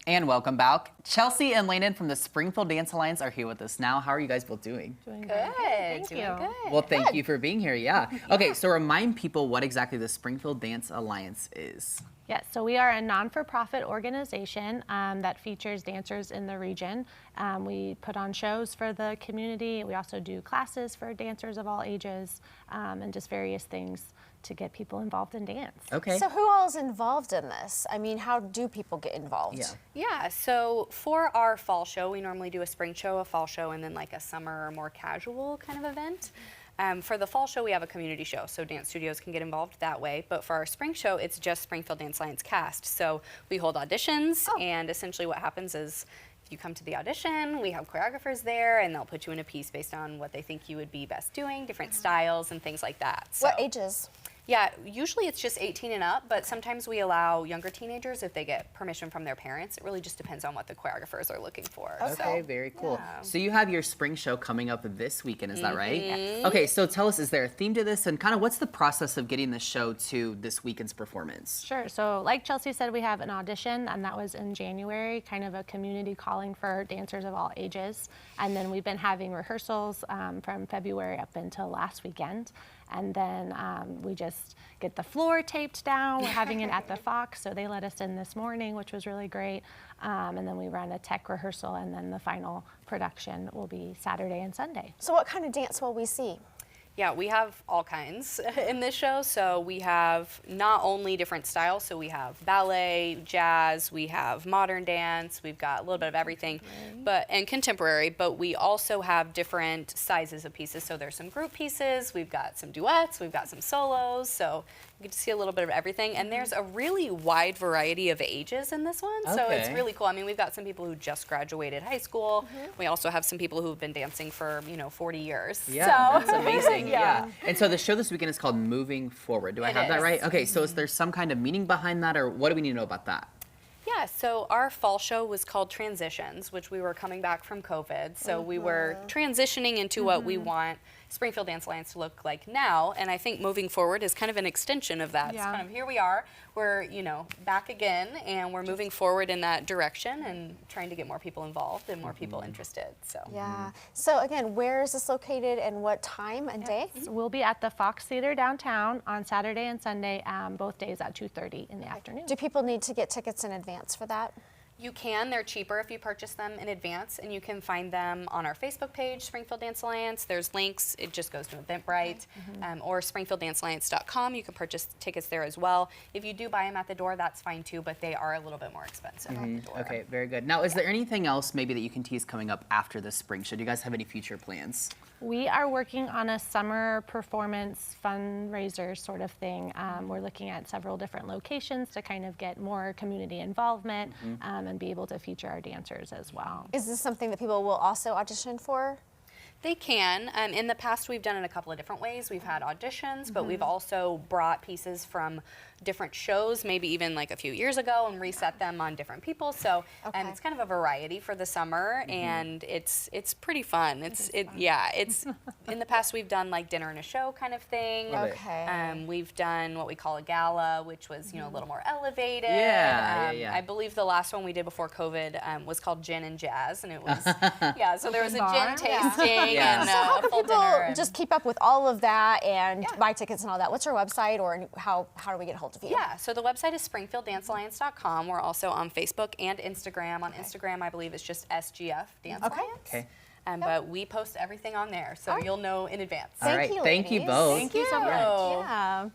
And welcome back. Chelsea and Landon from the Springfield Dance Alliance are here with us now. How are you guys both doing? Doing Good. Thank you. Good. Well, thank you for being here. Yeah. Okay, so remind people what exactly the Springfield Dance Alliance is. Yes, so we are a non-for-profit organization that features dancers in the region. We put on shows for the community. We also do classes for dancers of all ages and just various things to get people involved in dance. Okay. So who all is involved in this? I mean, how do people get involved? Yeah. Yeah, so for our fall show, we normally do a spring show, a fall show, and then like a summer or more casual kind of event. For the fall show, we have a community show, so dance studios can get involved that way. But for our spring show, it's just Springfield Dance Alliance cast. So we hold auditions, and essentially what happens is if you come to the audition, we have choreographers there, and they'll put you in a piece based on what they think you would be best doing, different styles and things like that. So, What ages? yeah, usually it's just 18 and up, but sometimes we allow younger teenagers if they get permission from their parents. It really just depends on what the choreographers are looking for. Okay, very cool. yeah. So you have your spring show coming up this weekend, is that right? Yes. Okay, so tell us, is there a theme to this, and kind of what's the process of getting the show to this weekend's performance? Sure, so like Chelsea said, we have an audition, and that was in January, kind of a community calling for dancers of all ages. And then we've been having rehearsals from February up until last weekend. And then we just get the floor taped down. We're having it at the Fox, so they let us in this morning, which was really great. And then we run a tech rehearsal, and then the final production will be Saturday and Sunday. So what kind of dance will we see? Yeah, we have all kinds in this show. So we have not only different styles, so we have ballet, jazz, we have modern dance, we've got a little bit of everything, and contemporary, but we also have different sizes of pieces. So there's some group pieces, we've got some duets, we've got some solos, so you get to see a little bit of everything. And there's a really wide variety of ages in this one, so it's Okay. really cool. I mean, we've got some people who just graduated high school. We also have some people who've been dancing for, 40 years. Yeah, So- that's amazing. Yeah. And so the show this weekend is called Moving Forward. Do I It have that is. right? Okay, so is there some kind of meaning behind that, or what do we need to know about that? Yeah, so our fall show was called Transitions, which we were coming back from COVID. So we were transitioning into what we want Springfield Dance Alliance to look like now. And I think moving forward is kind of an extension of that. Yeah. It's kind of here we are, we're, back again, and we're moving forward in that direction and trying to get more people involved and more people interested. So Yeah. So again, where is this located and what time and day? So we'll be at the Fox Theater downtown on Saturday and Sunday, both days at 2:30 in the afternoon. Do people need to get tickets in advance for that? you can. They're cheaper if you purchase them in advance, and you can find them on our Facebook page, Springfield Dance Alliance. There's links. It just goes to Eventbrite, or SpringfieldDanceAlliance.com. You can purchase tickets there as well. If you do buy them at the door, that's fine too, but they are a little bit more expensive at the door. Okay, very good. Now, is there anything else maybe that you can tease coming up after the spring show? Do you guys have any future plans? We are working on a summer performance fundraiser sort of thing. We're looking at several different locations to kind of get more community involvement and be able to feature our dancers as well. Is this something that people will also audition for? They can. In the past, we've done it a couple of different ways. We've had auditions, but we've also brought pieces from different shows, maybe even like a few years ago, and reset them on different people. So it's kind of a variety for the summer, and it's pretty fun. It's in the past we've done like dinner and a show kind of thing. Love it. Okay. We've done what we call a gala, which was a little more elevated. Yeah. I believe the last one we did before COVID was called Gin and Jazz, and it was so there was a Bar. gin tasting Yeah. and So how a can full people dinner. And, just keep up with all of that and buy tickets and all that? What's your website, or how do we get a hold of you? yeah, so the website is SpringfieldDanceAlliance.com. We're also on Facebook and Instagram. On Instagram, I believe it's just SGF Dance Okay. Alliance. Okay. But we post everything on there, so you'll know in advance. All right, you, thank you ladies. both. Thank you so much. Yeah.